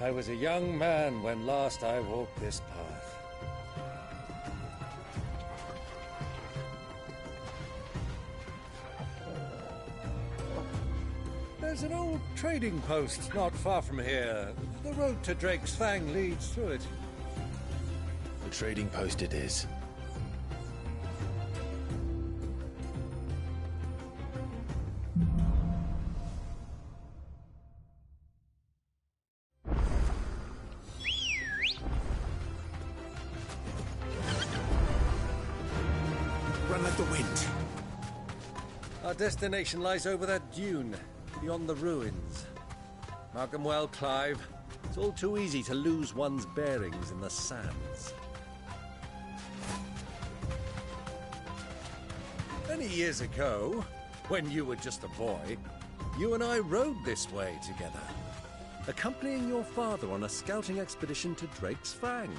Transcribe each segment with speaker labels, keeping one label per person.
Speaker 1: I was a young man when last I walked this path. There's an old trading post not far from here. The road to Drake's Fang leads through it.
Speaker 2: The trading post it is. Run like the wind.
Speaker 1: Our destination lies over that dune, beyond the ruins. Mark 'em well, Clive. It's all too easy to lose one's bearings in the sands. Many years ago, when you were just a boy, you and I rode this way together, accompanying your father on a scouting expedition to Drake's Fang.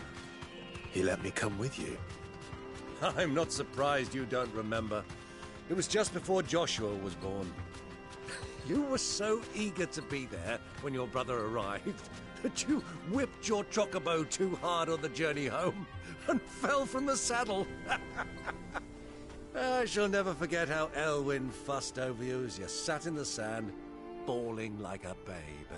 Speaker 2: He let me come with you.
Speaker 1: I'm not surprised you don't remember. It was just before Joshua was born. You were so eager to be there when your brother arrived that you whipped your chocobo too hard on the journey home and fell from the saddle. I shall never forget how Elwyn fussed over you as you sat in the sand, bawling like a babe.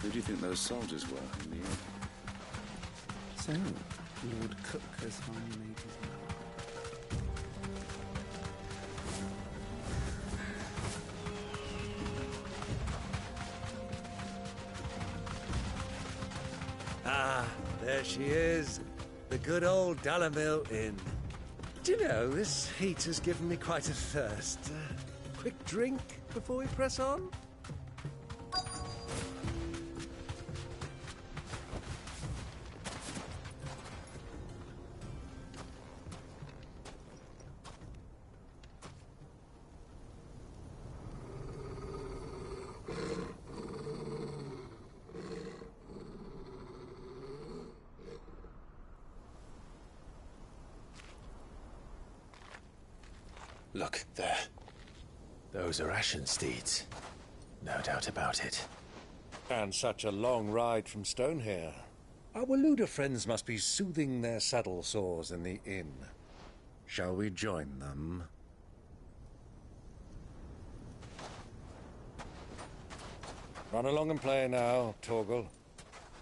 Speaker 3: Who do you think those soldiers were in the end?
Speaker 4: So, Lord Cook has finally made his mark.
Speaker 1: Ah, there she is. The good old Dalamil Inn. Do you know, this heat has given me quite a thirst. Quick drink before we press on?
Speaker 2: Look, there. Those are Ashen steeds. No doubt about it.
Speaker 1: And such a long ride from Stonehair. Our Luda friends must be soothing their saddle sores in the inn. Shall we join them? Run along and play now, Torgal.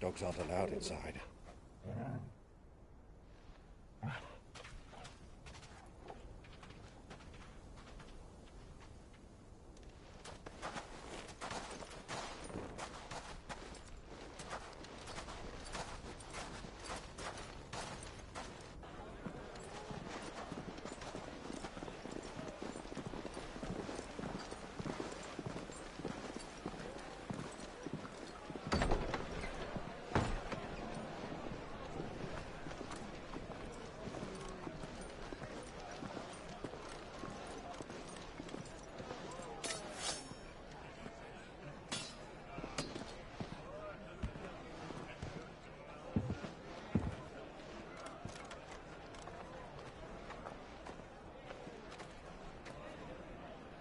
Speaker 1: Dogs aren't allowed inside.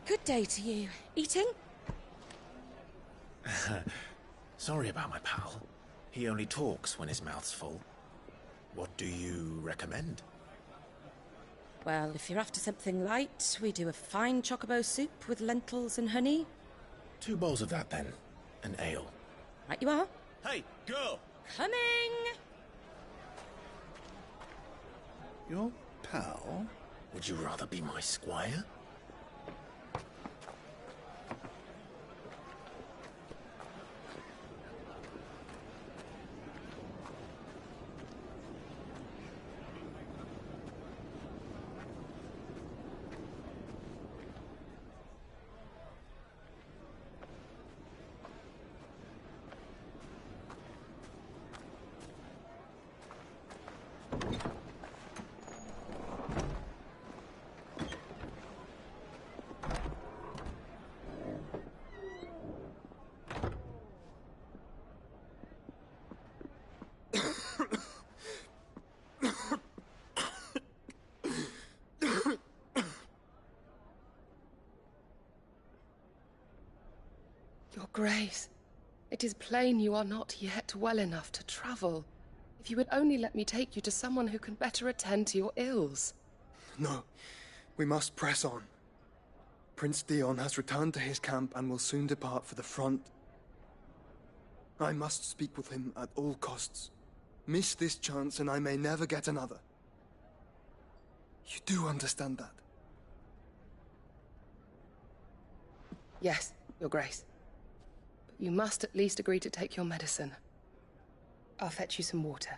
Speaker 5: Good day to you. Eating?
Speaker 2: Sorry about my pal. He only talks when his mouth's full. What do you recommend?
Speaker 5: Well, if you're after something light, we do a fine chocobo soup with lentils and honey.
Speaker 2: 2 bowls of that, then. An ale.
Speaker 5: Right you are.
Speaker 2: Hey, girl!
Speaker 5: Coming!
Speaker 4: Your pal?
Speaker 2: Would you rather be my squire?
Speaker 6: Grace, it is plain you are not yet well enough to travel. If you would only let me take you to someone who can better attend to your ills.
Speaker 7: No, we must press on. Prince Dion has returned to his camp and will soon depart for the front. I must speak with him at all costs. Miss this chance and I may never get another. You do understand that?
Speaker 6: Yes, Your Grace. But you must at least agree to take your medicine. I'll fetch you some water.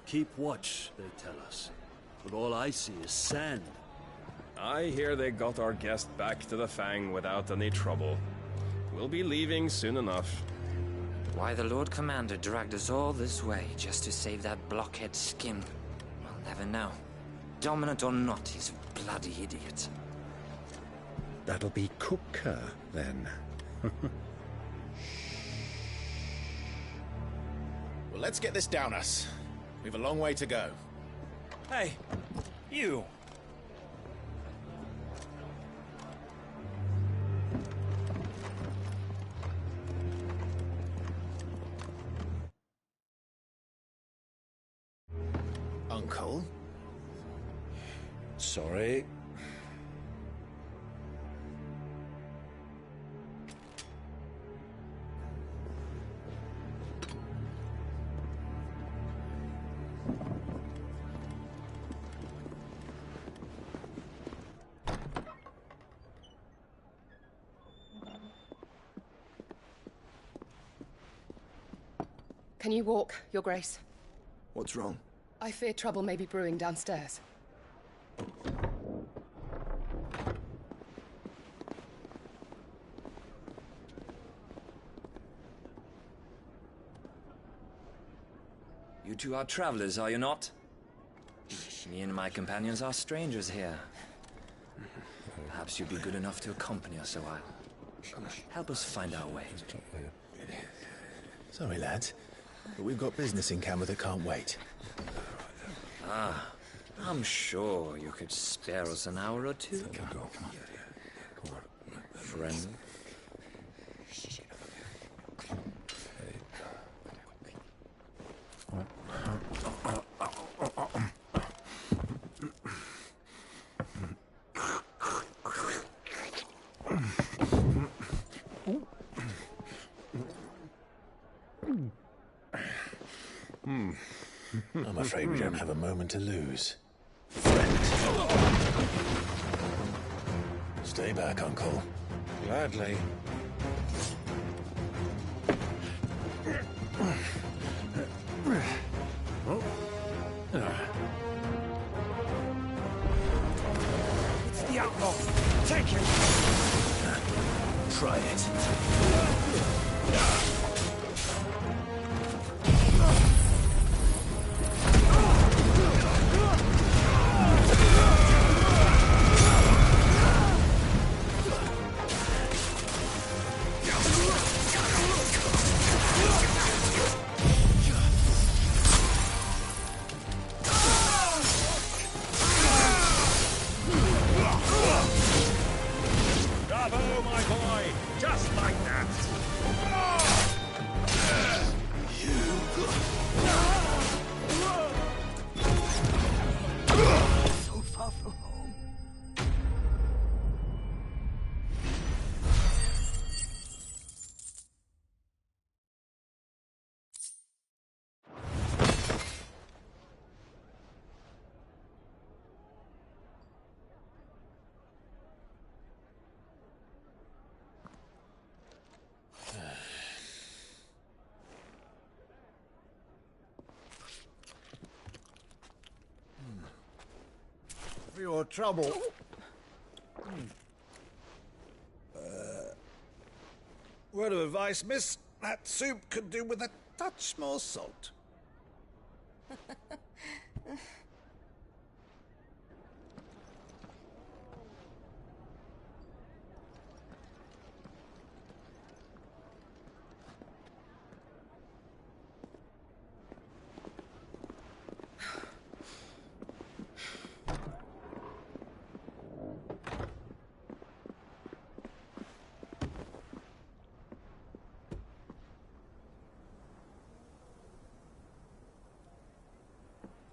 Speaker 1: Keep watch, they tell us. But all I see is sand.
Speaker 8: I hear they got our guest back to the Fang without any trouble. We'll be leaving soon enough.
Speaker 9: Why the Lord Commander dragged us all this way just to save that blockhead Skim, we'll never know. Dominant or not, he's a bloody idiot.
Speaker 4: That'll be Cooker, then.
Speaker 2: Well, let's get this down us. We've a long way to go.
Speaker 10: Hey, you.
Speaker 2: Uncle?
Speaker 4: Sorry.
Speaker 6: Can you walk, Your Grace?
Speaker 7: What's wrong?
Speaker 6: I fear trouble may be brewing downstairs.
Speaker 9: You two are travelers, are you not? Me and my companions are strangers here. Perhaps you'd be good enough to accompany us a while. Help us find our way.
Speaker 2: Sorry, lads, but we've got business in camera that can't wait.
Speaker 9: Ah, I'm sure you could spare us an hour or two.
Speaker 2: Come on.
Speaker 9: Friend.
Speaker 2: I'm afraid we don't have a moment to lose. Stay back, Uncle.
Speaker 4: Gladly.
Speaker 10: It's the outlaw. Take him.
Speaker 2: Try it.
Speaker 4: for your trouble. Word of advice, miss. That soup could do with a touch more salt.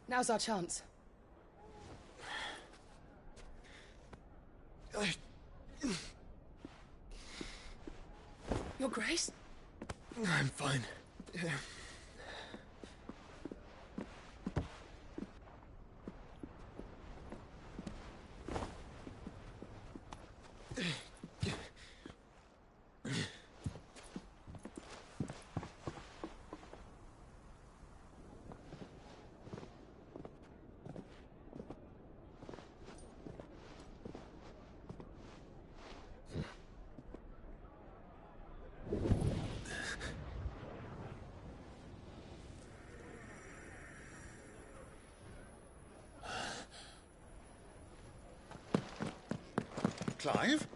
Speaker 6: Now's our chance. Your Grace?
Speaker 7: I'm fine. Yeah.
Speaker 4: Clive?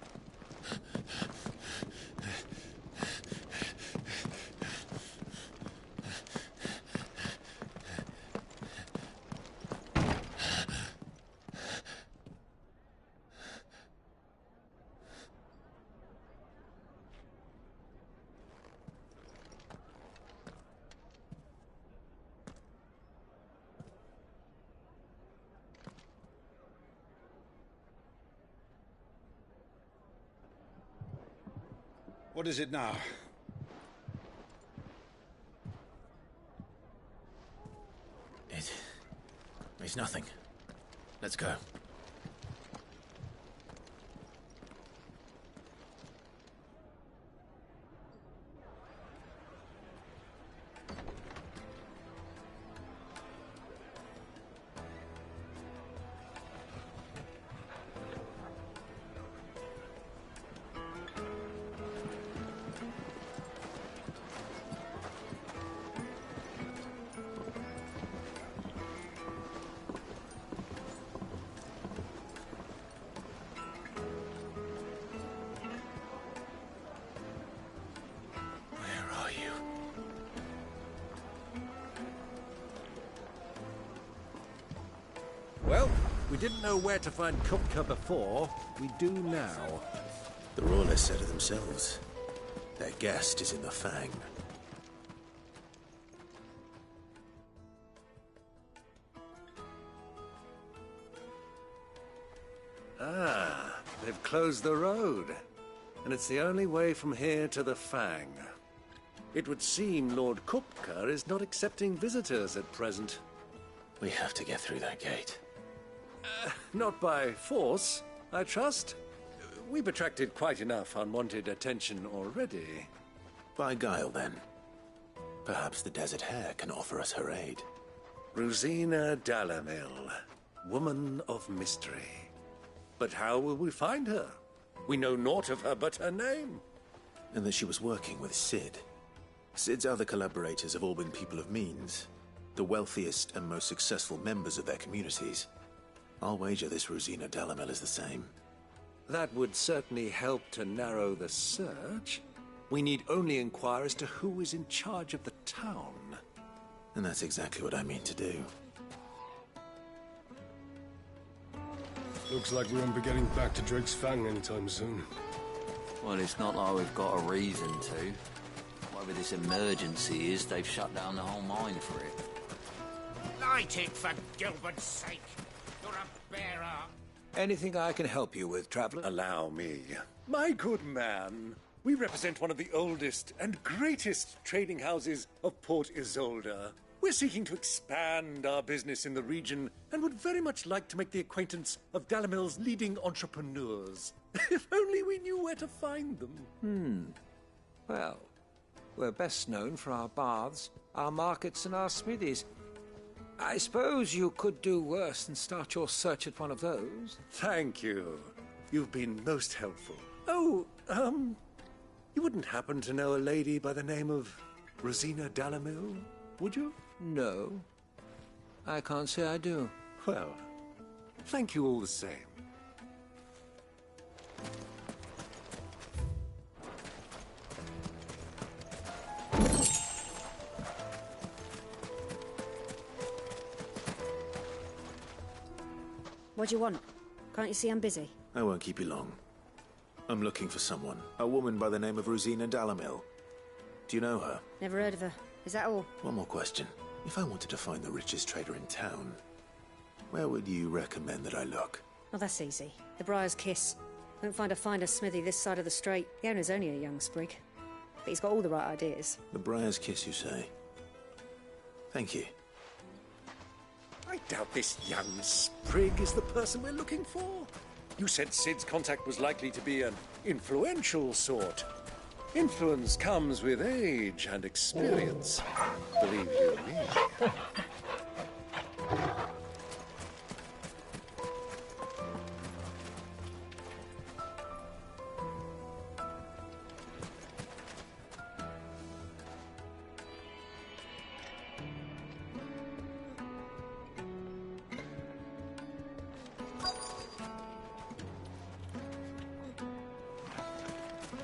Speaker 4: What is it now?
Speaker 2: It's nothing. Let's go.
Speaker 1: Well, we didn't know where to find Kupka before. We do now.
Speaker 2: The Royalists said it themselves. Their guest is in the Fang.
Speaker 1: Ah, they've closed the road. And it's the only way from here to the Fang. It would seem Lord Kupka is not accepting visitors at present.
Speaker 2: We have to get through that gate.
Speaker 1: Not by force, I trust. We've attracted quite enough unwanted attention already.
Speaker 2: By guile, then. Perhaps the Desert Hare can offer us her aid.
Speaker 1: Rosina Dalamil, woman of mystery. But how will we find her? We know naught of her but her name.
Speaker 2: And that she was working with Sid. Sid's other collaborators have all been people of means. The wealthiest and most successful members of their communities. I'll wager this Rosina Dalamil is the same.
Speaker 1: That would certainly help to narrow the search. We need only inquire as to who is in charge of the town.
Speaker 2: And that's exactly what I mean to do.
Speaker 11: Looks like we won't be getting back to Drake's Fang anytime soon.
Speaker 12: Well, it's not like we've got a reason to. Whatever this emergency is, they've shut down the whole mine for it.
Speaker 10: Light it, for Gilbert's sake. You're a bearer.
Speaker 1: Anything I can help you with, traveler? Allow me. My good man, we represent one of the oldest and greatest trading houses of Port Isolde. We're seeking to expand our business in the region and would very much like to make the acquaintance of Dalamil's leading entrepreneurs. If only we knew where to find them.
Speaker 10: Well, we're best known for our baths, our markets, and our smithies.
Speaker 4: I suppose you could do worse than start your search at one of those.
Speaker 1: Thank you. You've been most helpful. Oh, you wouldn't happen to know a lady by the name of Rosina Dalamil, would you?
Speaker 4: No. I can't say I do.
Speaker 1: Well, thank you all the same.
Speaker 13: What do you want? Can't you see I'm busy?
Speaker 2: I won't keep you long. I'm looking for someone. A woman by the name of Rosina Dalamil. Do you know her?
Speaker 13: Never heard of her. Is that all?
Speaker 2: One more question. If I wanted to find the richest trader in town, where would you recommend that I look?
Speaker 13: Oh, that's easy. The Briar's Kiss. Won't find a finer smithy this side of the strait. The owner's only a young sprig. But he's got all the right ideas.
Speaker 2: The Briar's Kiss, you say? Thank you.
Speaker 1: I doubt this young sprig is the person we're looking for. You said Sid's contact was likely to be an influential sort. Influence comes with age and experience, believe you me.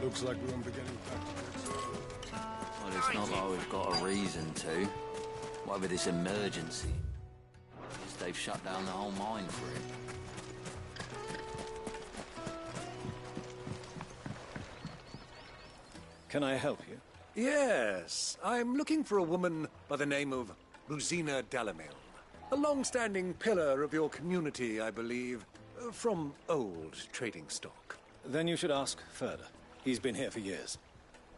Speaker 11: Looks like we won't be getting back to this.
Speaker 12: Well, it's not like we've got a reason to. Why with this emergency? Guess they've shut down the whole mine for it.
Speaker 4: Can I help you?
Speaker 1: Yes, I'm looking for a woman by the name of Rosina Dalamil. A long-standing pillar of your community, I believe, from old trading stock.
Speaker 4: Then you should ask Fireday. He's been here for years.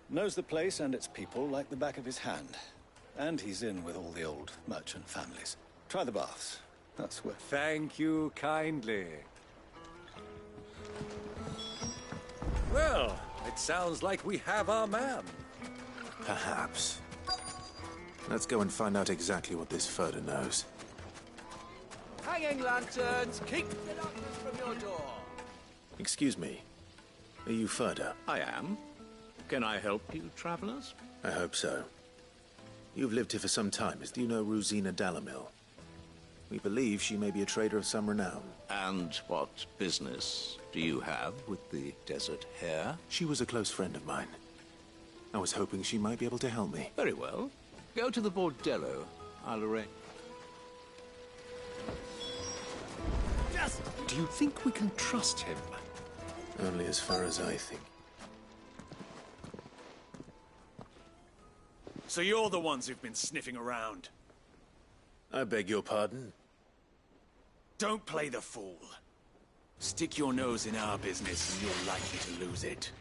Speaker 4: Knows the place and its people like the back of his hand. And he's in with all the old merchant families. Try the baths. That's where...
Speaker 1: Thank you kindly. Well, it sounds like we have our man.
Speaker 2: Perhaps. Let's go and find out exactly what this Fireday knows.
Speaker 10: Hanging lanterns, keep the darkness from your door.
Speaker 2: Excuse me. Are you Fireday?
Speaker 10: I am. Can I help you, travelers?
Speaker 2: I hope so. You've lived here for some time. Do you know Rosina Dalamil? We believe she may be a trader of some renown.
Speaker 10: And what business do you have with the desert hare?
Speaker 2: She was a close friend of mine. I was hoping she might be able to help me.
Speaker 10: Very well. Go to the bordello. I'll arrange.
Speaker 1: Do you think we can trust him?
Speaker 2: Only as far as I think.
Speaker 14: So you're the ones who've been sniffing around?
Speaker 2: I beg your pardon?
Speaker 14: Don't play the fool. Stick your nose in our business and you're likely to lose it.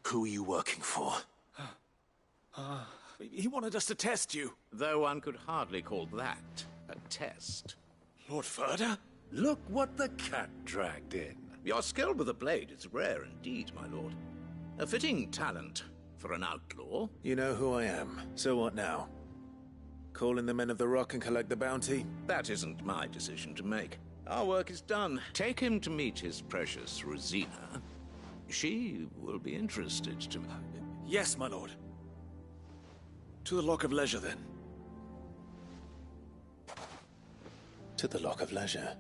Speaker 2: Who are you working for?
Speaker 14: He wanted us to test you.
Speaker 10: Though one could hardly call that a test.
Speaker 14: Lord Furder?
Speaker 1: Look what the cat dragged in.
Speaker 10: Your skill with the blade is rare indeed, my lord. A fitting talent for an outlaw.
Speaker 2: You know who I am, so what now? Call in the men of the Rock and collect the bounty?
Speaker 10: That isn't my decision to make. Our work is done. Take him to meet his precious Rosina. She will be interested to...
Speaker 14: Yes, my lord. To the Lock of Leisure, then.
Speaker 2: To the Lock of Leisure.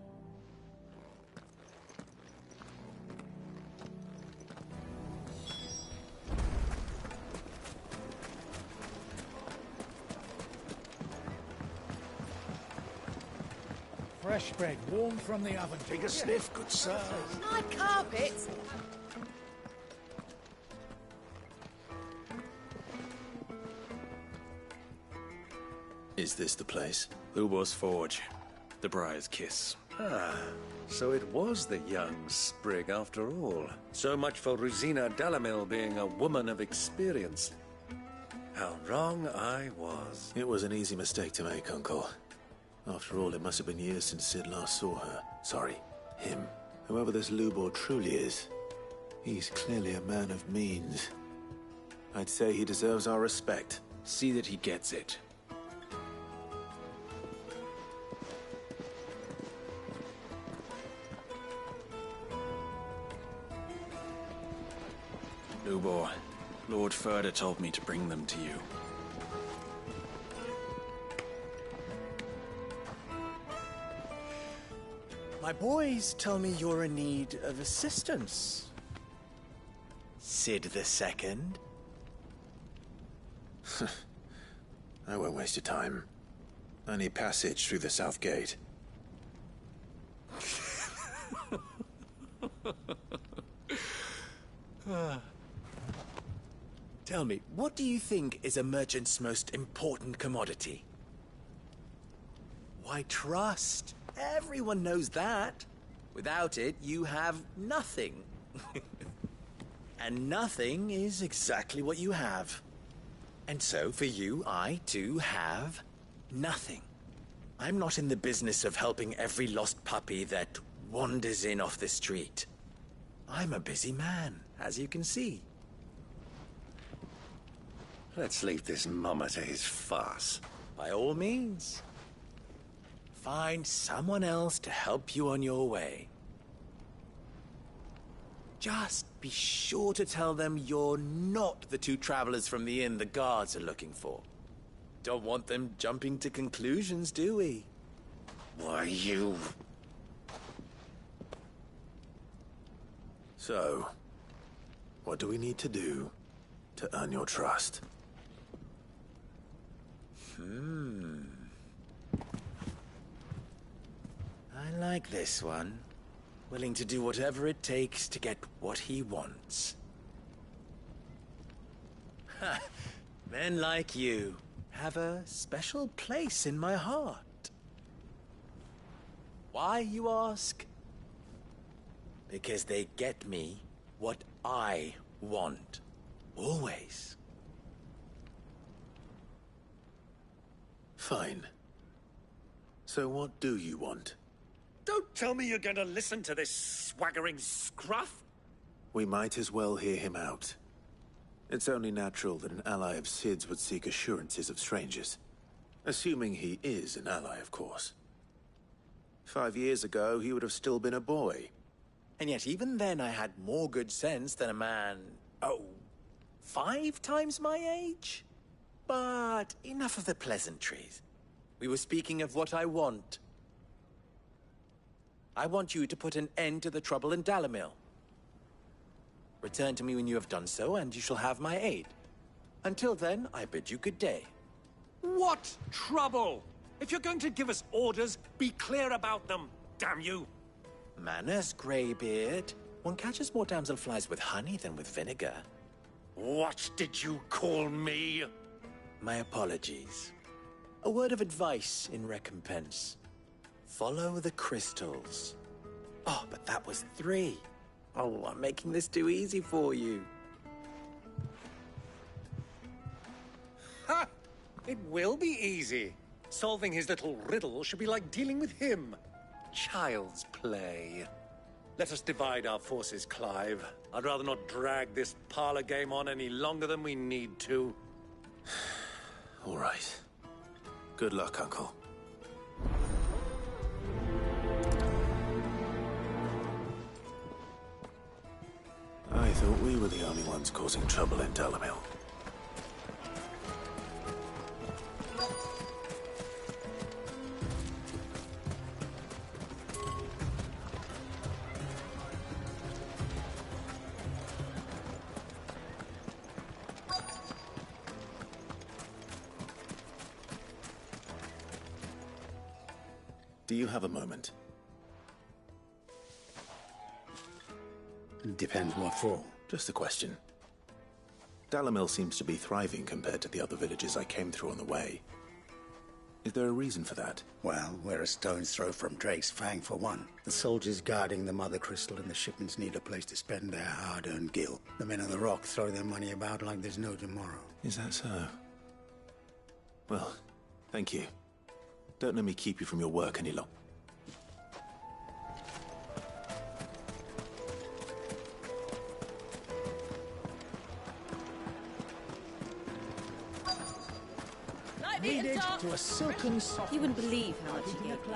Speaker 15: Fresh bread, warm from the oven.
Speaker 14: Take a sniff, good sir.
Speaker 16: Hard carpets.
Speaker 2: Is this the place?
Speaker 14: Lubo's Forge. The Briar's Kiss.
Speaker 1: Ah, so it was the young sprig after all. So much for Rosina Delamil being a woman of experience. How wrong I was.
Speaker 2: It was an easy mistake to make, Uncle. After all, it must have been years since Sid last saw her. Sorry, him. Whoever this Lubor truly is, he's clearly a man of means. I'd say he deserves our respect.
Speaker 14: See that he gets it. Lubor, Lord Furder told me to bring them to you.
Speaker 17: My boys tell me you're in need of assistance. Sid the Second.
Speaker 2: I won't waste your time. I need passage through the south gate.
Speaker 17: Tell me, what do you think is a merchant's most important commodity? Why, trust. Everyone knows that. Without it, you have nothing. And nothing is exactly what you have. And so, for you, I, too, have nothing. I'm not in the business of helping every lost puppy that wanders in off the street. I'm a busy man, as you can see.
Speaker 1: Let's leave this mummer to his farce.
Speaker 17: By all means. Find someone else to help you on your way. Just be sure to tell them you're not the two travelers from the inn the guards are looking for. Don't want them jumping to conclusions, do we?
Speaker 1: Why, you...
Speaker 2: So, what do we need to do to earn your trust?
Speaker 17: I like this one. Willing to do whatever it takes to get what he wants. Ha! Men like you have a special place in my heart. Why, you ask? Because they get me what I want. Always.
Speaker 2: Fine. So what do you want?
Speaker 1: Don't tell me you're going to listen to this swaggering scruff.
Speaker 2: We might as well hear him out. It's only natural that an ally of Sid's would seek assurances of strangers. Assuming he is an ally, of course. 5 years ago, he would have still been a boy.
Speaker 17: And yet even then I had more good sense than a man, 5 times my age? But enough of the pleasantries. We were speaking of what I want. I want you to put an end to the trouble in Dalamil. Return to me when you have done so, and you shall have my aid. Until then, I bid you good day.
Speaker 1: What trouble? If you're going to give us orders, be clear about them, damn you!
Speaker 17: Manners, Greybeard. One catches more damselflies with honey than with vinegar.
Speaker 1: What did you call me?
Speaker 17: My apologies. A word of advice in recompense. Follow the crystals. Oh, but that was 3. Oh, I'm making this too easy for you.
Speaker 1: Ha! It will be easy. Solving his little riddle should be like dealing with him. Child's play. Let us divide our forces, Clive. I'd rather not drag this parlor game on any longer than we need to.
Speaker 2: All right. Good luck, Uncle. I thought we were the only ones causing trouble in Dalamil. Do you have a moment?
Speaker 15: Depends what for.
Speaker 2: Just a question. Dalamil seems to be thriving compared to the other villages I came through on the way. Is there a reason for that?
Speaker 15: Well, we're a stone's throw from Drake's Fang, for one. The soldiers guarding the Mother Crystal and the shipments need a place to spend their hard-earned gil. The men on the rock throw their money about like there's no tomorrow.
Speaker 2: Is that so? Well, thank you. Don't let me keep you from your work any longer.
Speaker 15: Needed to a silken soft.
Speaker 5: You wouldn't believe how much he gave me.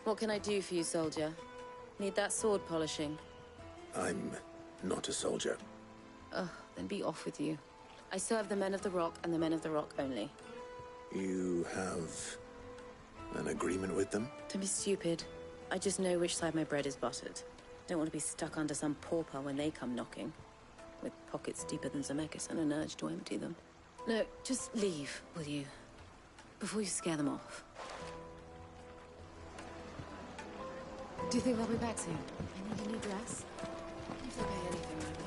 Speaker 5: What can I do for you, soldier? Need that sword polishing?
Speaker 2: I'm not a soldier.
Speaker 5: Ugh, then be off with you. I serve the men of the Rock and the men of the Rock only.
Speaker 2: You have an agreement with them?
Speaker 5: Don't be stupid. I just know which side my bread is buttered. Don't want to be stuck under some pauper when they come knocking. With pockets deeper than Zemeckis and an urge to empty them. Look, just leave, will you? Before you scare them off. Do you think they'll be back soon? I need a new dress. If they pay anything like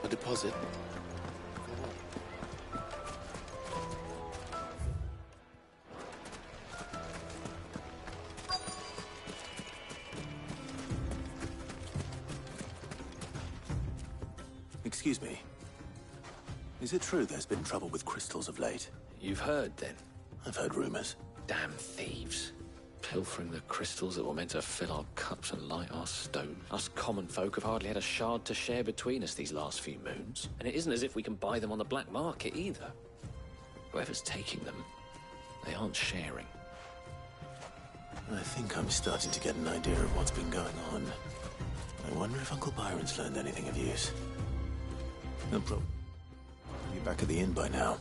Speaker 5: that.
Speaker 2: A deposit? Excuse me. Is it true there's been trouble with crystals of late?
Speaker 18: You've heard, then?
Speaker 2: I've heard rumors.
Speaker 18: Damn thieves. Pilfering the crystals that were meant to fill our cups and light our stone. Us common folk have hardly had a shard to share between us these last few moons. And it isn't as if we can buy them on the black market, either. Whoever's taking them, they aren't sharing.
Speaker 2: I think I'm starting to get an idea of what's been going on. I wonder if Uncle Byron's learned anything of use. No problem. Be back at the inn by now.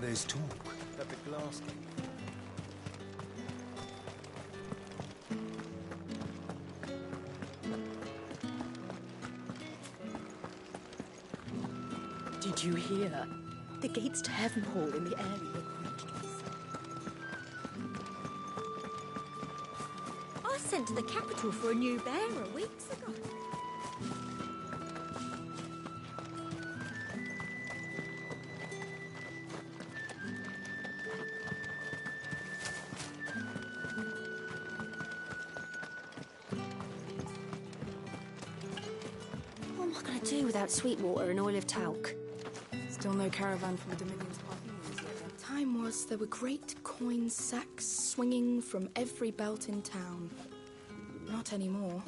Speaker 1: There's talk that the glass king.
Speaker 19: Did you hear? The gates to Heaven Hall in the area were breached.
Speaker 13: I sent to the capital for a new bearer weeks ago. What am I going to do without sweet water and oil of talc?
Speaker 6: Still no caravan from the Dominion's Parthenos yet. Time was there were great coin sacks swinging from every belt in town. Not anymore.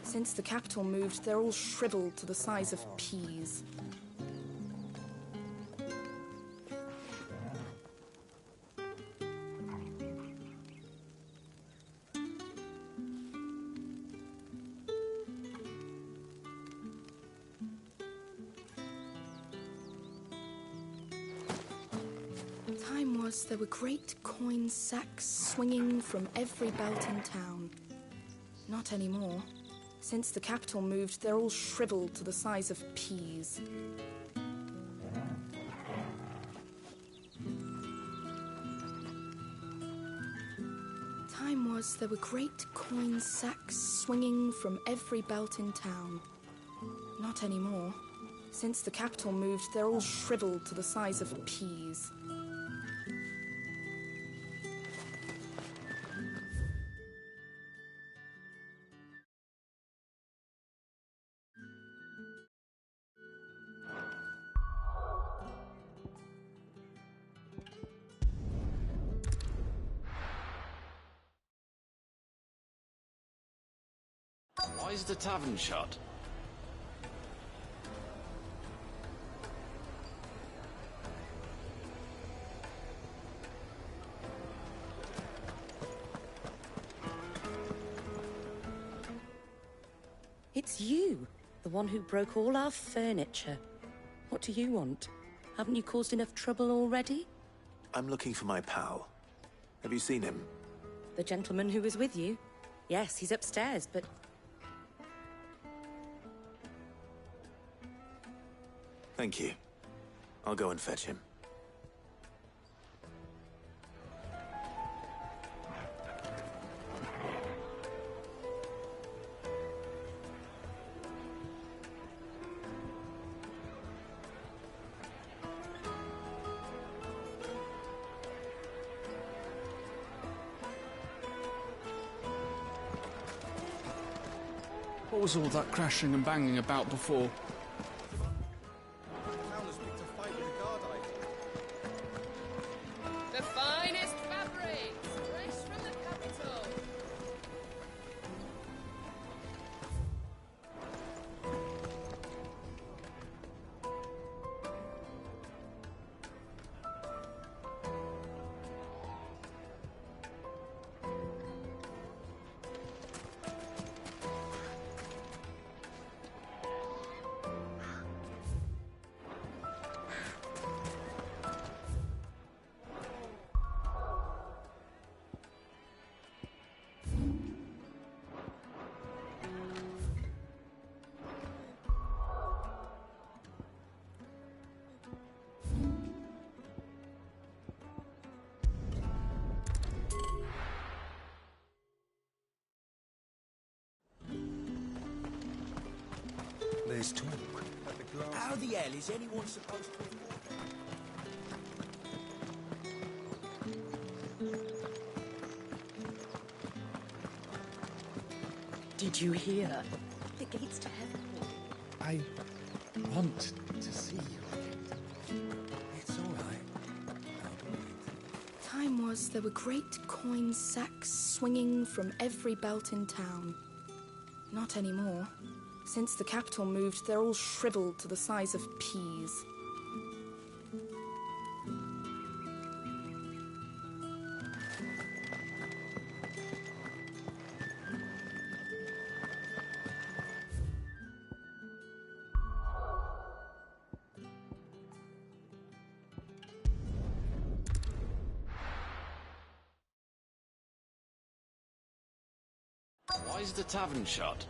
Speaker 6: Since the capital moved, they're all shriveled to the size of peas. Time was was, there were great coin sacks swinging from every belt in town. Not anymore. Since the capital moved, they're all shriveled to the size of peas. Time was, there were great coin sacks swinging from every belt in town. Not anymore. Since the capital moved, they're all shriveled to the size of peas.
Speaker 14: Why is the tavern shut?
Speaker 19: It's you, the one who broke all our furniture. What do you want? Haven't you caused enough trouble already?
Speaker 2: I'm looking for my pal. Have you seen him?
Speaker 19: The gentleman who was with you? Yes, he's upstairs, but...
Speaker 2: Thank you. I'll go and fetch him.
Speaker 20: What was all that crashing and banging about before?
Speaker 16: The finest fabrics, fresh from the capital.
Speaker 1: There's talk.
Speaker 21: How the hell is anyone supposed to afford it?
Speaker 19: Did you hear? The gates to heaven.
Speaker 20: I want to see you.
Speaker 1: It's all right.
Speaker 6: Time was, there were great coin sacks swinging from every belt in town. Not anymore. Since the capital moved, they're all shriveled to the size of peas.
Speaker 14: Why is the tavern shut?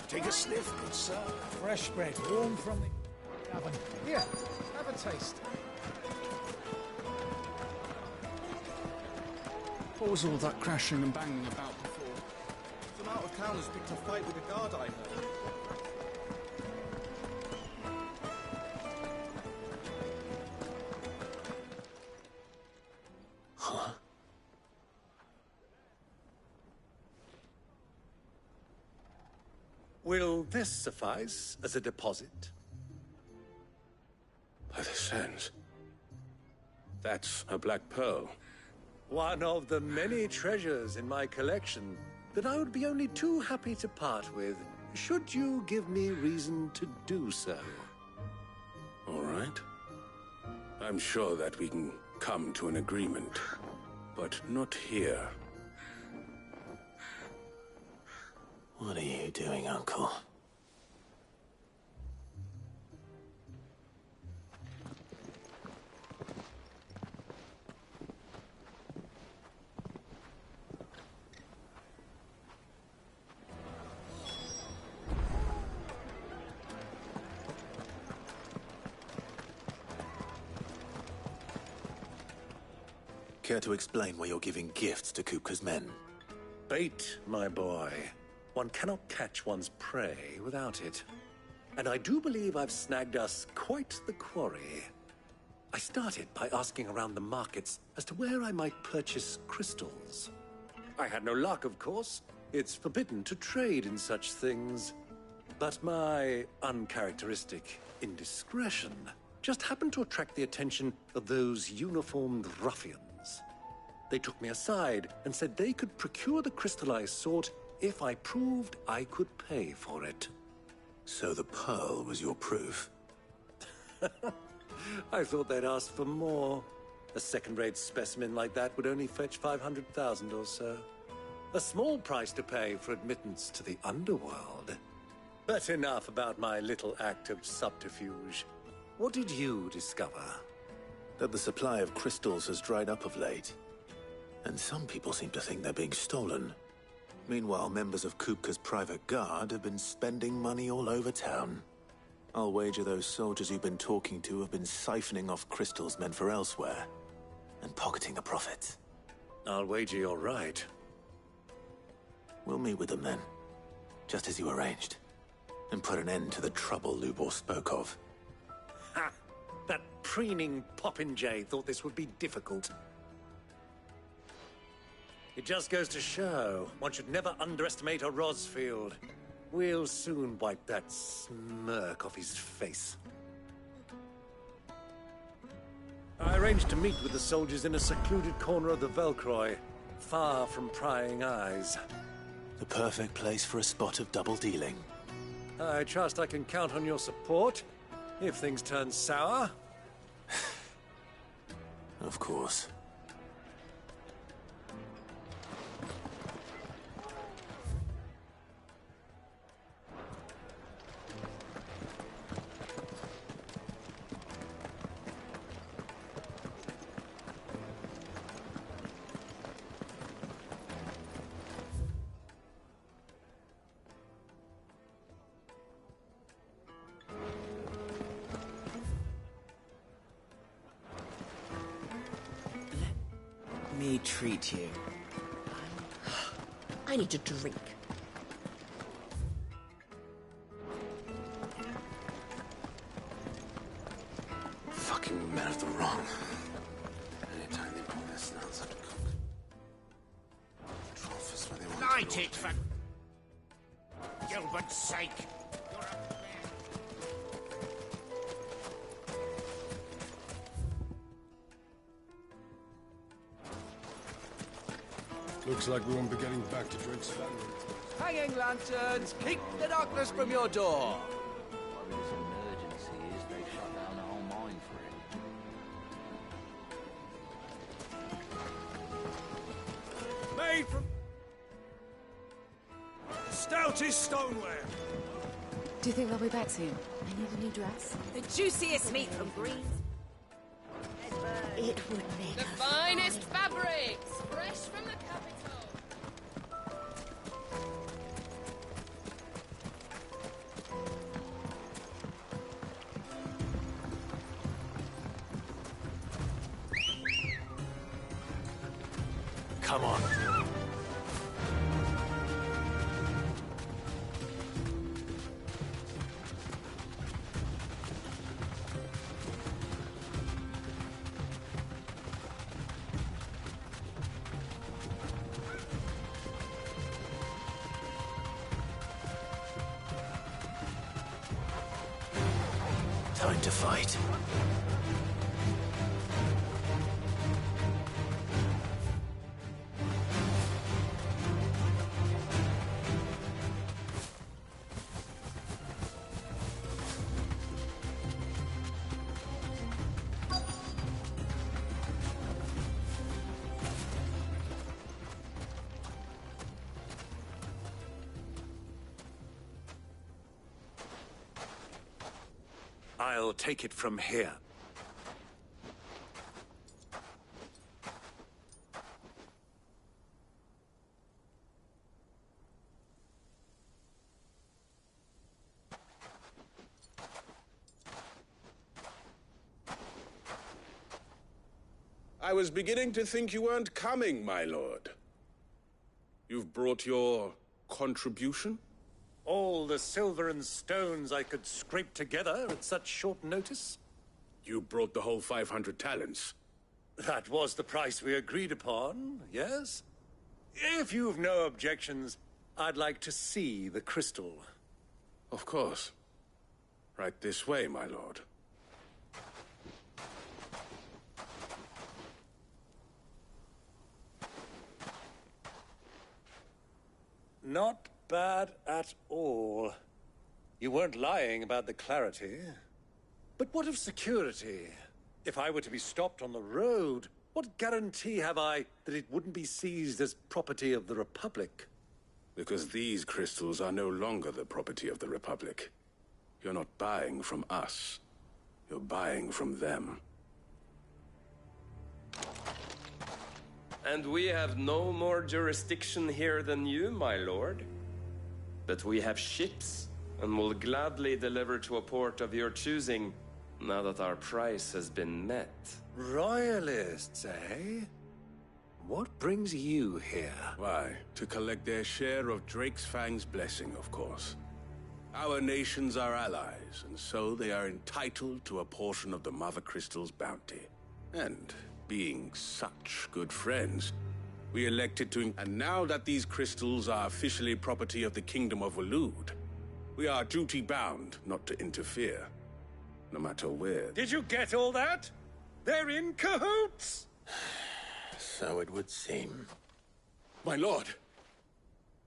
Speaker 14: Take a sniff, good sir.
Speaker 22: Fresh bread, warm from the oven. Here, have a taste.
Speaker 20: What was all that crashing and banging about before?
Speaker 21: Some out-of-towners picked a fight with a guard, I heard.
Speaker 1: Will this suffice as a deposit?
Speaker 3: By the sands. That's a black pearl.
Speaker 1: One of the many treasures in my collection that I would be only too happy to part with, should you give me reason to do so.
Speaker 3: All right. I'm sure that we can come to an agreement, but not here.
Speaker 2: What are you doing, Uncle? Care to explain why you're giving gifts to Kupka's men?
Speaker 1: Bait, my boy. One cannot catch one's prey without it. And I do believe I've snagged us quite the quarry. I started by asking around the markets as to where I might purchase crystals. I had no luck, of course. It's forbidden to trade in such things. But my uncharacteristic indiscretion just happened to attract the attention of those uniformed ruffians. They took me aside and said they could procure the crystal I sought if I proved I could pay for it.
Speaker 2: So the pearl was your proof?
Speaker 1: I thought they'd ask for more. A second-rate specimen like that would only fetch 500,000 or so. A small price to pay for admittance to the underworld. But enough about my little act of subterfuge. What did you discover?
Speaker 2: That the supply of crystals has dried up of late. And some people seem to think they're being stolen. Meanwhile, members of Kupka's private guard have been spending money all over town. I'll wager those soldiers you've been talking to have been siphoning off crystals meant for elsewhere, and pocketing the profits.
Speaker 1: I'll wager you're right.
Speaker 2: We'll meet with them then, just as you arranged, and put an end to the trouble Lubor spoke of.
Speaker 1: Ha! That preening popinjay thought this would be difficult. It just goes to show, one should never underestimate a Rosfield. We'll soon wipe that smirk off his face. I arranged to meet with the soldiers in a secluded corner of the Velcroy, far from prying eyes.
Speaker 2: The perfect place for a spot of double dealing.
Speaker 1: I trust I can count on your support, if things turn sour.
Speaker 2: Of course.
Speaker 8: Me treat you.
Speaker 19: I need a drink.
Speaker 3: Fucking men of the wrong. Anytime they pull their snouts out to cook. Trophies where they want
Speaker 21: Light
Speaker 3: to
Speaker 21: it, for Gilbert's sake.
Speaker 11: Looks like we won't be getting back to Drake's family.
Speaker 21: Hanging lanterns, keep the darkness from your door.
Speaker 12: Whatever this emergency is, they've shut down the whole mine for it.
Speaker 21: Made from stoutest stoneware.
Speaker 5: Do you think they'll be back soon? I need a new dress.
Speaker 16: The juiciest meat from Greens.
Speaker 19: It would make
Speaker 16: The finest fabrics, fresh from the capital.
Speaker 2: Come on. Time to fight.
Speaker 1: I'll take it from here.
Speaker 3: I was beginning to think you weren't coming, my lord. You've brought your contribution?
Speaker 1: All the silver and stones I could scrape together at such short notice?
Speaker 3: You brought the whole 500 talents.
Speaker 1: That was the price we agreed upon, yes? If you've no objections, I'd like to see the crystal.
Speaker 3: Of course. Right this way, my lord.
Speaker 1: Not bad at all. You weren't lying about the clarity. But what of security? If I were to be stopped on the road, what guarantee have I that it wouldn't be seized as property of the Republic?
Speaker 3: Because these crystals are no longer the property of the Republic. You're not buying from us. You're buying from them.
Speaker 7: And we have no more jurisdiction here than you, my lord. But we have ships, and will gladly deliver to a port of your choosing, now that our price has been met.
Speaker 1: Royalists, eh? What brings you here?
Speaker 3: Why, to collect their share of Drake's Fang's blessing, of course. Our nations are allies, and so they are entitled to a portion of the Mother Crystal's bounty. And being such good friends, we elected to... And now that these crystals are officially property of the Kingdom of Waloed, we are duty-bound not to interfere, no matter where.
Speaker 1: Did you get all that? They're in cahoots!
Speaker 2: So it would seem.
Speaker 3: My lord,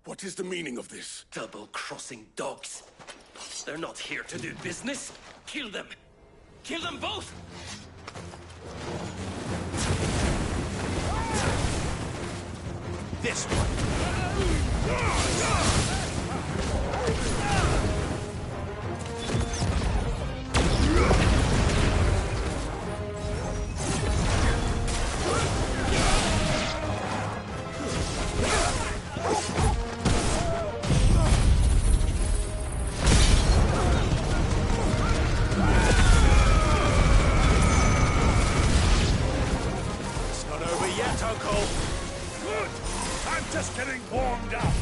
Speaker 3: what is the meaning of this?
Speaker 7: Double-crossing dogs. They're not here to do business. Kill them. Kill them both!
Speaker 2: This one!
Speaker 1: It's not over yet, Uncle. Good! I'm just getting warmed up.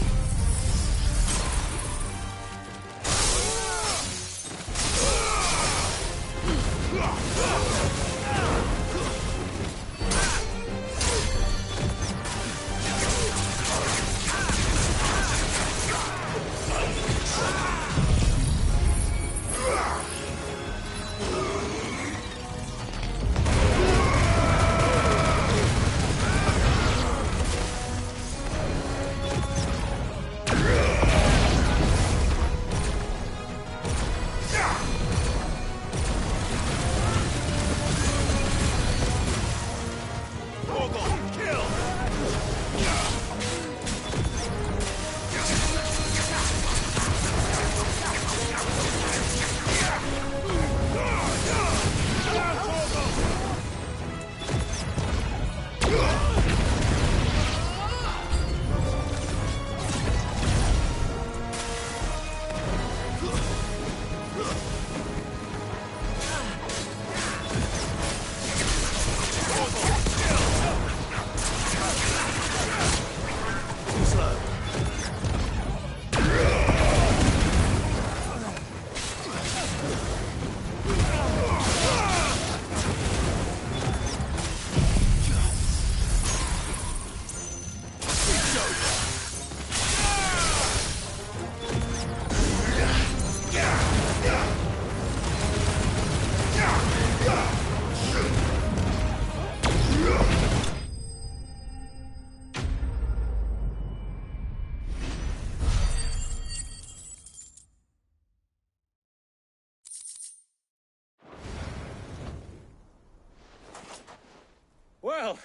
Speaker 1: Well,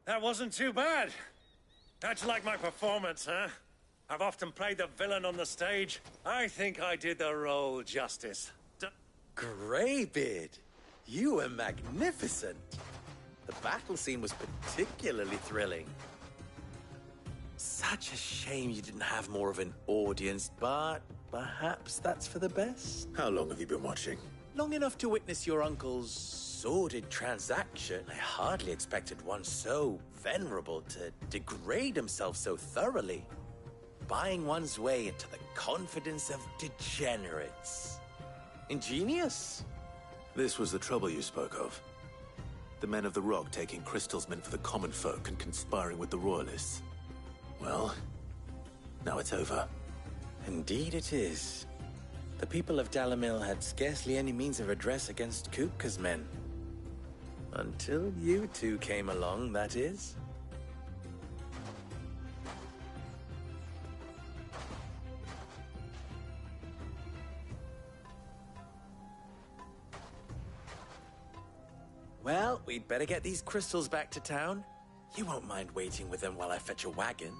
Speaker 1: that wasn't too bad. How'd you like my performance, huh? I've often played the villain on the stage. I think I did the role justice.
Speaker 17: Greybeard, you were magnificent. The battle scene was particularly thrilling. Such a shame you didn't have more of an audience, but perhaps that's for the best.
Speaker 2: How long have you been watching?
Speaker 17: Long enough to witness your uncle's sordid transaction. I hardly expected one so venerable to degrade himself so thoroughly. Buying one's way into the confidence of degenerates. Ingenious.
Speaker 2: This was the trouble you spoke of. The men of the Rock taking crystals meant for the common folk and conspiring with the Royalists. Well, now it's over.
Speaker 17: Indeed it is. The people of Dalamil had scarcely any means of redress against Kupka's men. Until you two came along, that is. Well, we'd better get these crystals back to town. You won't mind waiting with them while I fetch a wagon.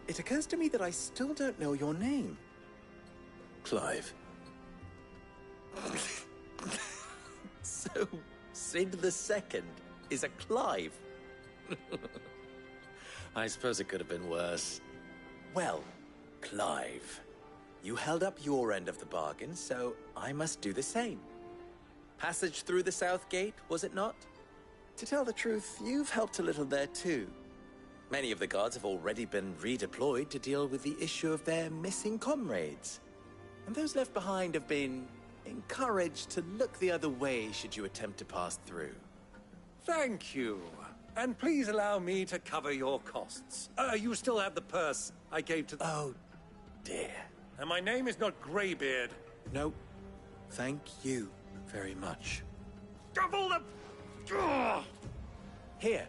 Speaker 17: It occurs to me that I still don't know your name.
Speaker 2: Clive.
Speaker 17: So, Sid the Second is a Clive. I suppose it could have been worse. Well, Clive, you held up your end of the bargain, so I must do the same. Passage through the South Gate, was it not? To tell the truth, you've helped a little there too. Many of the guards have already been redeployed to deal with the issue of their missing comrades. And those left behind have been encouraged to look the other way should you attempt to pass through.
Speaker 1: Thank you. And please allow me to cover your costs. You still have the purse I gave to the...
Speaker 17: Oh, dear.
Speaker 1: And my name is not Greybeard.
Speaker 17: No, thank you very much.
Speaker 1: Double the... Ugh!
Speaker 17: Here.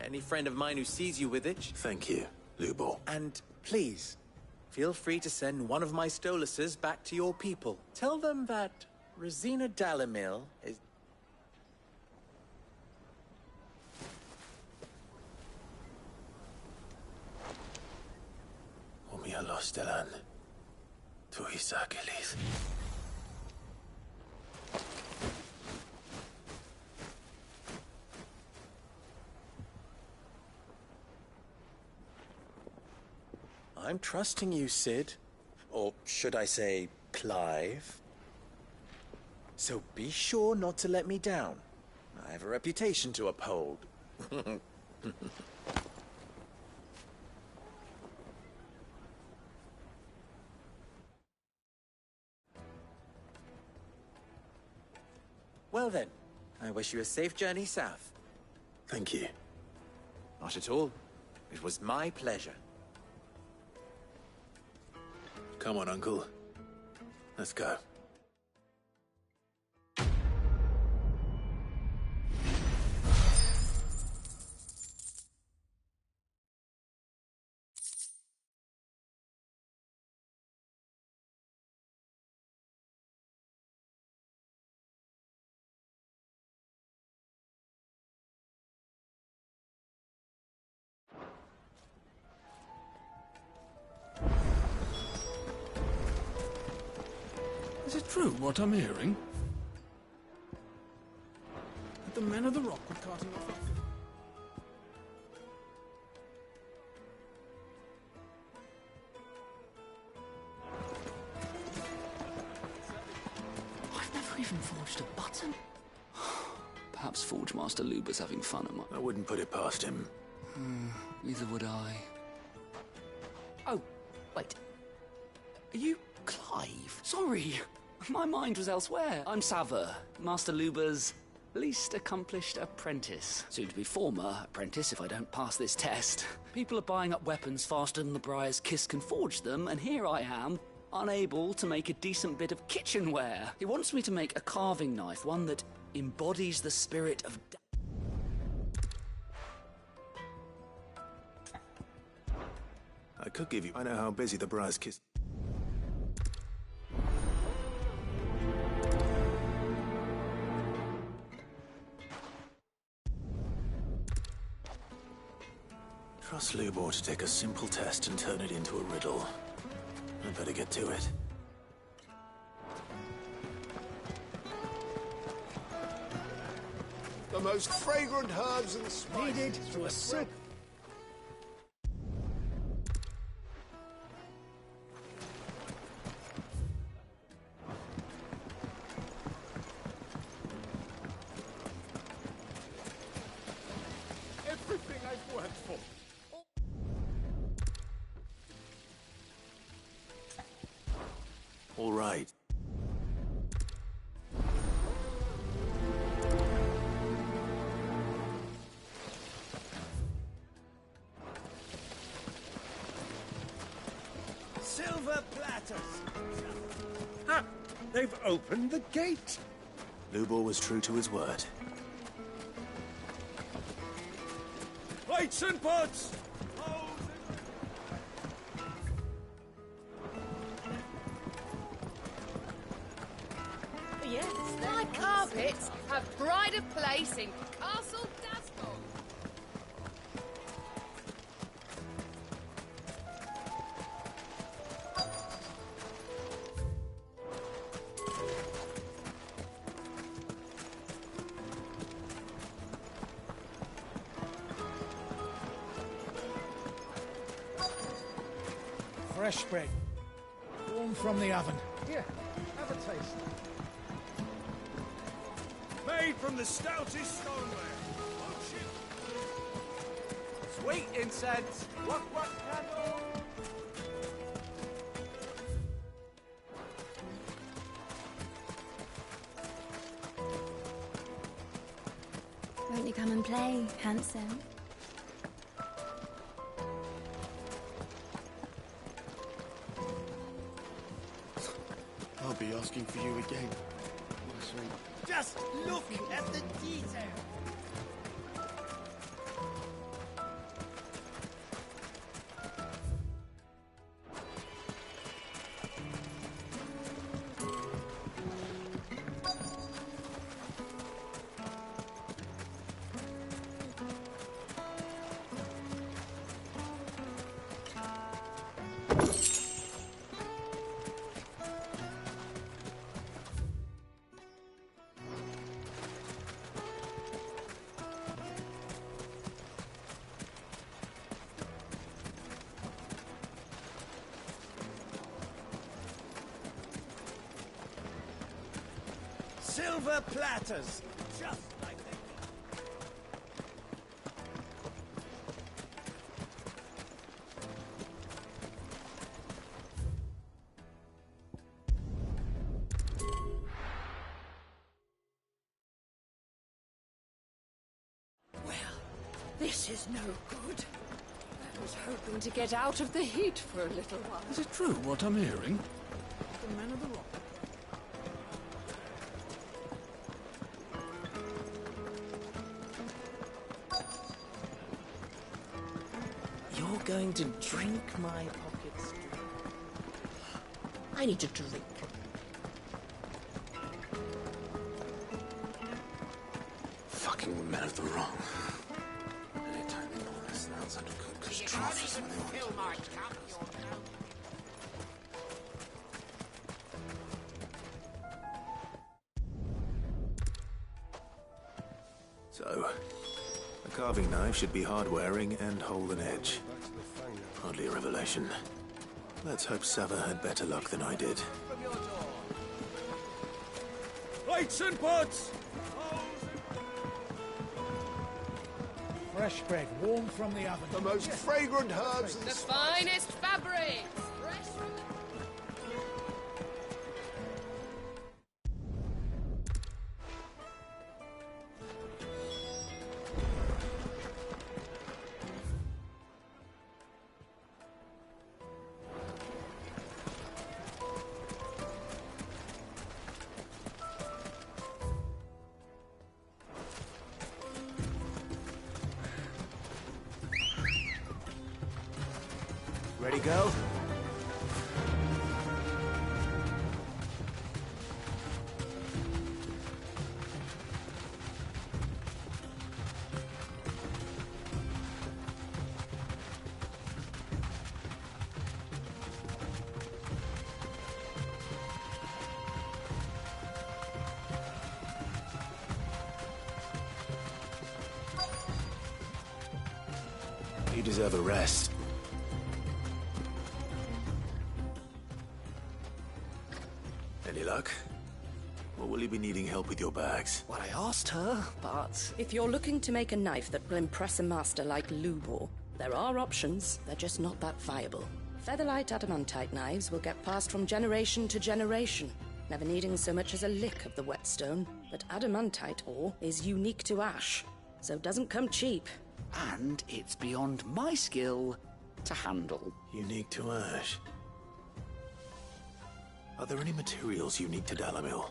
Speaker 17: Any friend of mine who sees you with it...
Speaker 2: Thank you, Lubor.
Speaker 17: And please, feel free to send one of my Stoluses back to your people. Tell them that Rosina Dalamil is...
Speaker 2: Umia Lostelan. Tuisa Achilles.
Speaker 17: I'm trusting you, Sid. Or should I say, Clive. So be sure not to let me down. I have a reputation to uphold. Well then, I wish you a safe journey south.
Speaker 2: Thank you.
Speaker 17: Not at all. It was my pleasure.
Speaker 2: Come on, Uncle. Let's go.
Speaker 20: Is it true what I'm hearing? That the men of the Rock were carting off...
Speaker 4: I've never even forged a button. Perhaps Forge Master Luber's having fun at my...
Speaker 2: I wouldn't put it past him.
Speaker 4: Neither would I. Oh, wait. Are you Clive? Sorry, my mind was elsewhere. I'm Sava, Master Luber's
Speaker 9: Least accomplished apprentice. Soon to be former apprentice if I don't pass this test. People are buying up weapons faster than the Briar's Kiss can forge them, and here I am, unable to make a decent bit of kitchenware. He wants me to make a carving knife, one that embodies the spirit of...
Speaker 2: I could give you... I know how busy the Briar's Kiss... Trust Lubor to take a simple test and turn it into a riddle. I'd better get to it.
Speaker 22: The most fragrant herbs and spices needed to a silk. Everything I've worked for.
Speaker 2: All right.
Speaker 1: Silver platters! Ha! They've opened the gate!
Speaker 2: Lubor was true to his word.
Speaker 1: Plates and pots!
Speaker 16: Yes, my carpets have pride of place in Castle Dasbog.
Speaker 22: Fresh bread. Warm from the oven. Here, have a taste.
Speaker 1: Made from the stoutest stoneware.
Speaker 21: Sweet incense. What candle?
Speaker 10: Won't you come and play, handsome?
Speaker 11: I'll be asking for you again. My sweet.
Speaker 21: Just look at the detail.
Speaker 1: Silver platters! Just like they...
Speaker 16: Well, this is no good. I was hoping to get out of the heat for a little while.
Speaker 20: Is it true what I'm hearing? The men of the rock.
Speaker 8: You're going to drink my pockets. I need a drink.
Speaker 2: Fucking men of the wrong. Anytime they know their snouts under cookers' troughs when they want to. So, a carving knife should be hard-wearing and hold an edge. Hardly a revelation. Let's hope Sava had better luck than I did.
Speaker 1: Plates and pots!
Speaker 22: Fresh bread, warm from the oven.
Speaker 21: The most fragrant herbs and
Speaker 16: The finest fabrics. Fresh from the...
Speaker 11: Ready, go?
Speaker 2: You deserve a rest. Any luck? Or will you be needing help with your bags?
Speaker 9: Well, I asked her, but...
Speaker 19: If you're looking to make a knife that will impress a master like Lubor, there are options. They're just not that viable. Featherlight adamantite knives will get passed from generation to generation, never needing so much as a lick of the whetstone. But adamantite ore is unique to ash, so it doesn't come cheap.
Speaker 9: And it's beyond my skill to handle.
Speaker 2: Unique to ash. Are there any materials unique to Dalamil?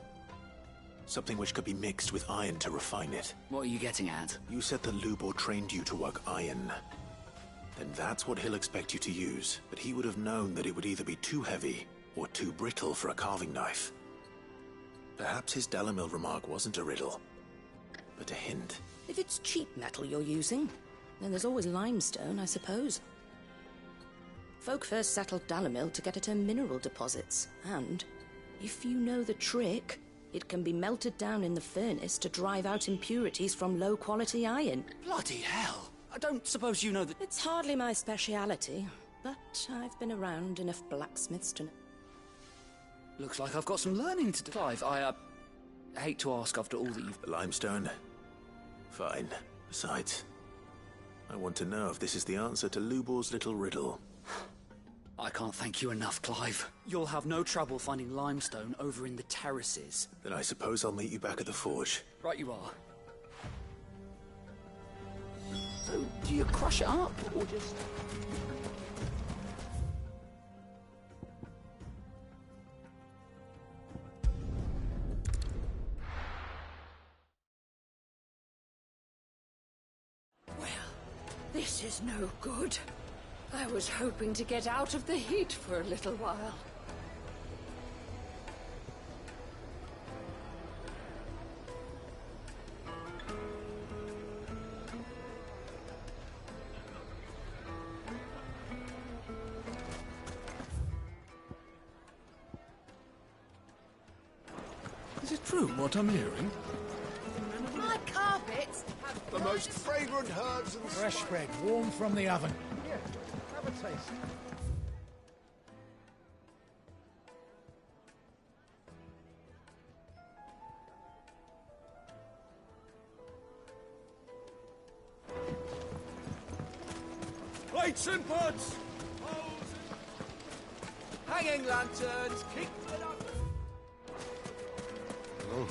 Speaker 2: Something which could be mixed with iron to refine it.
Speaker 9: What are you getting at?
Speaker 2: You said that Lubor trained you to work iron. Then that's what he'll expect you to use. But he would have known that it would either be too heavy or too brittle for a carving knife. Perhaps his Dalamil remark wasn't a riddle, but a hint.
Speaker 19: If it's cheap metal you're using, then there's always limestone, I suppose. Folk first settled Dalamil to get at her mineral deposits, and if you know the trick, it can be melted down in the furnace to drive out impurities from low-quality iron.
Speaker 9: Bloody hell! I don't suppose you know that...
Speaker 19: It's hardly my speciality, but I've been around enough blacksmiths to know.
Speaker 9: Looks like I've got some learning to do. Clive, I hate to ask after all that you've...
Speaker 2: Limestone? Fine. Besides, I want to know if this is the answer to Lubor's little riddle.
Speaker 9: I can't thank you enough, Clive. You'll have no trouble finding limestone over in the terraces.
Speaker 2: Then I suppose I'll meet you back at the forge.
Speaker 9: Right you are. So, do you crush it up, or just...
Speaker 16: This is no good. I was hoping to get out of the heat for a little while.
Speaker 20: Is it true what I'm hearing?
Speaker 16: My carpets have
Speaker 22: The most fragrant herbs and fresh bread, warm from the oven. Here, have a taste.
Speaker 1: Plates and pots!
Speaker 21: Hanging lanterns, keep it up.
Speaker 1: Oh,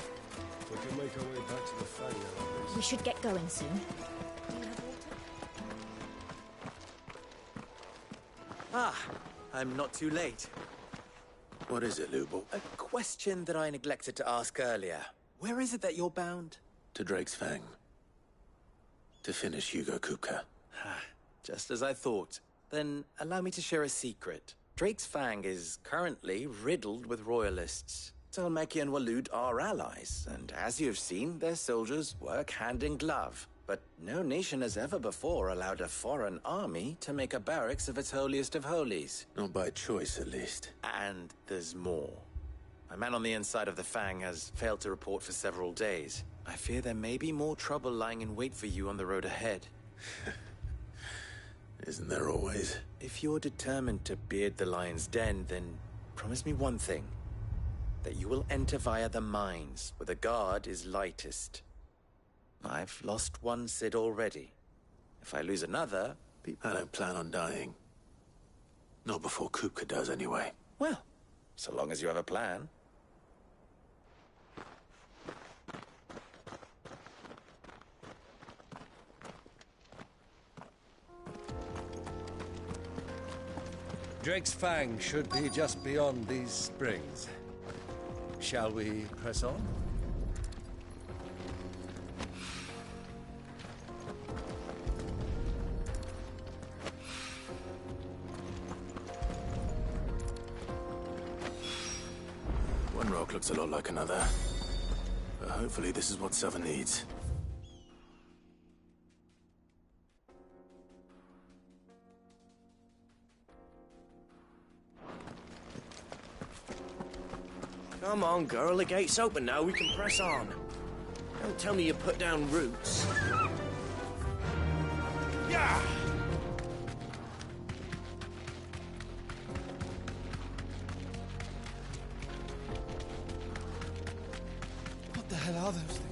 Speaker 1: we can make our way back to the Fang now.
Speaker 10: We should get going soon.
Speaker 17: Ah, I'm not too late.
Speaker 2: What is it, Lubor?
Speaker 17: A question that I neglected to ask earlier. Where is it that you're bound?
Speaker 2: To Drake's Fang. To finish Hugo Kupka.
Speaker 17: Just as I thought. Then allow me to share a secret. Drake's Fang is currently riddled with royalists. Talmeki and Waloed are allies, and as you've seen, their soldiers work hand in glove. But no nation has ever before allowed a foreign army to make a barracks of its holiest of holies.
Speaker 2: Not by choice, at least.
Speaker 17: And there's more. A man on the inside of the Fang has failed to report for several days. I fear there may be more trouble lying in wait for you on the road ahead.
Speaker 2: Isn't there always?
Speaker 17: If you're determined to beard the lion's den, then promise me one thing. That you will enter via the mines, where the guard is lightest. I've lost one Cid already. If I lose another...
Speaker 2: I don't plan on dying. Not before Kupka does, anyway.
Speaker 17: Well, so long as you have a plan.
Speaker 1: Drake's Fang should be just beyond these springs. Shall we press on?
Speaker 2: One rock looks a lot like another. But hopefully this is what Southern needs.
Speaker 8: Come on, girl, the gate's open now, we can press on. Don't tell me you put down roots.
Speaker 21: Yeah!
Speaker 22: What the hell are those things?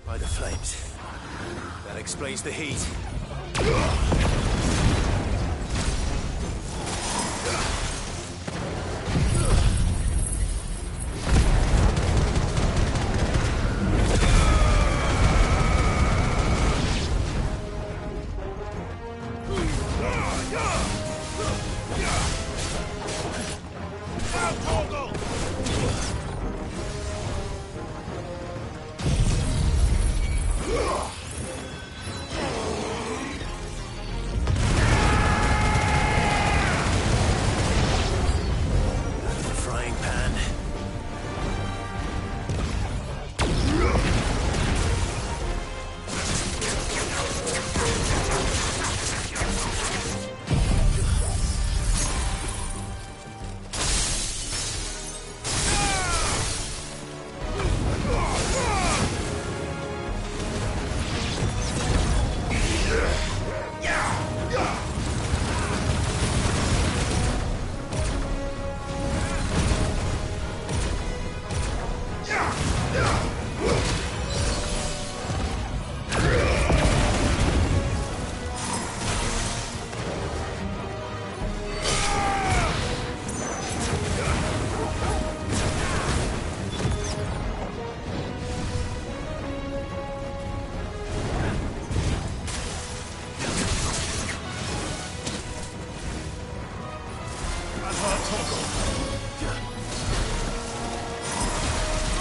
Speaker 2: By the flames. That explains the heat. Frying pan.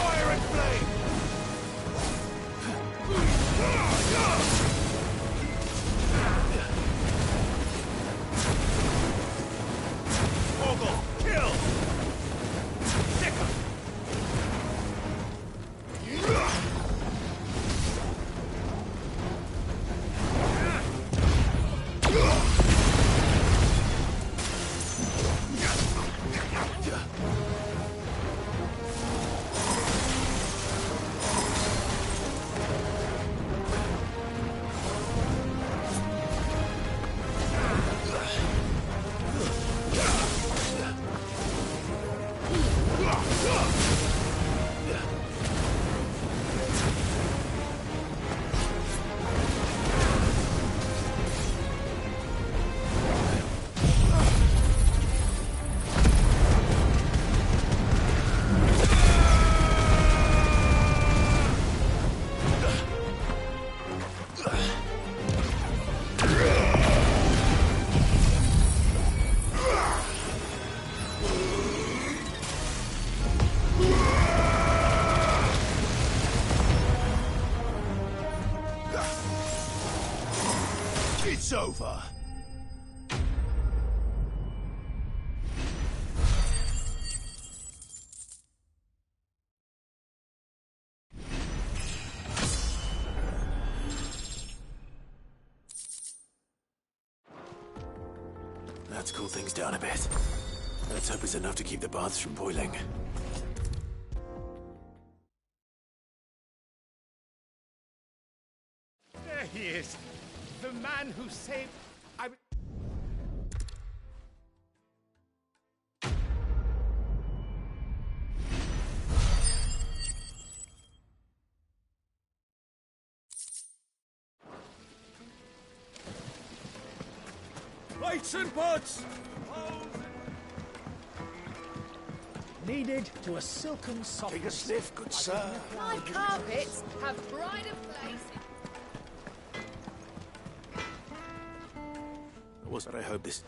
Speaker 21: Fire and flame! Ogle, kill! Stick 'em! It's over.
Speaker 2: Let's cool things down a bit. Let's hope it's enough to keep the baths from boiling.
Speaker 21: There he is. The man who saved...
Speaker 1: Lights and pots!
Speaker 22: Kneaded to a silken softness.
Speaker 21: Take a sniff, good sir.
Speaker 16: My carpets have pride of place.
Speaker 2: Was that I hope this...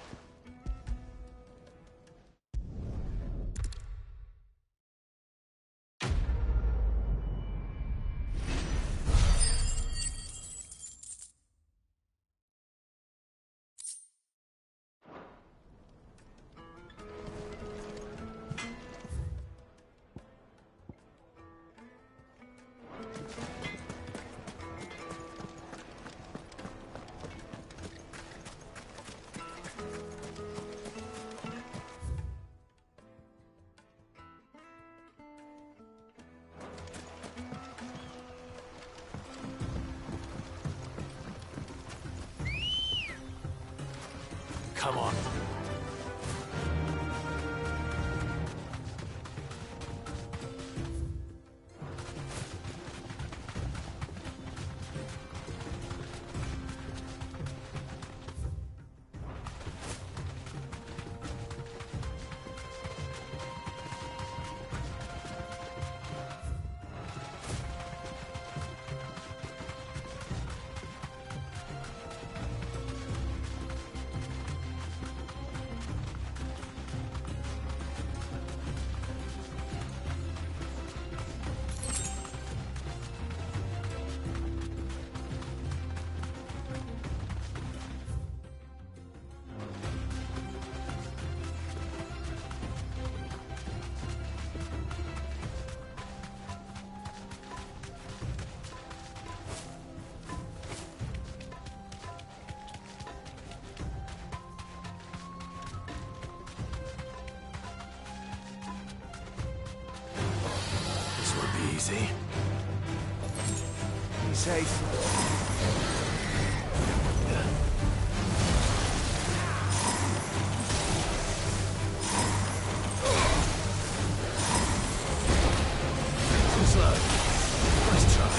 Speaker 17: Come on.
Speaker 2: Easy.
Speaker 21: Be safe.
Speaker 2: Too slow. Nice try.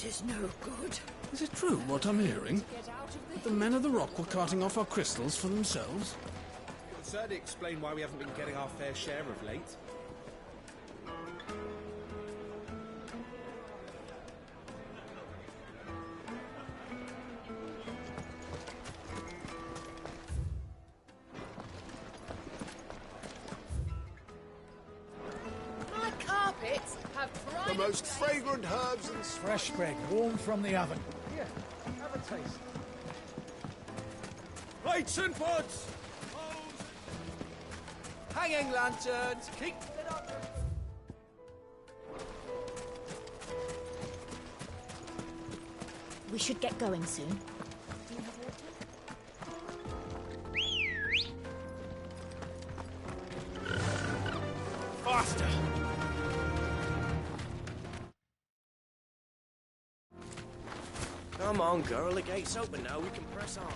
Speaker 16: This is no good.
Speaker 20: Is it true what I'm hearing? That the men of the rock were carting off our crystals for themselves?
Speaker 21: It would certainly explain why we haven't been getting our fair share of late.
Speaker 16: My carpets have
Speaker 22: The most fragrant herbs and fresh bread, warm from the oven. Here, have a taste.
Speaker 21: Lights and pods! Hanging lanterns! Keep it up!
Speaker 10: We should get going soon.
Speaker 21: Faster!
Speaker 8: Come on, girl, the gate's open now, we can press on.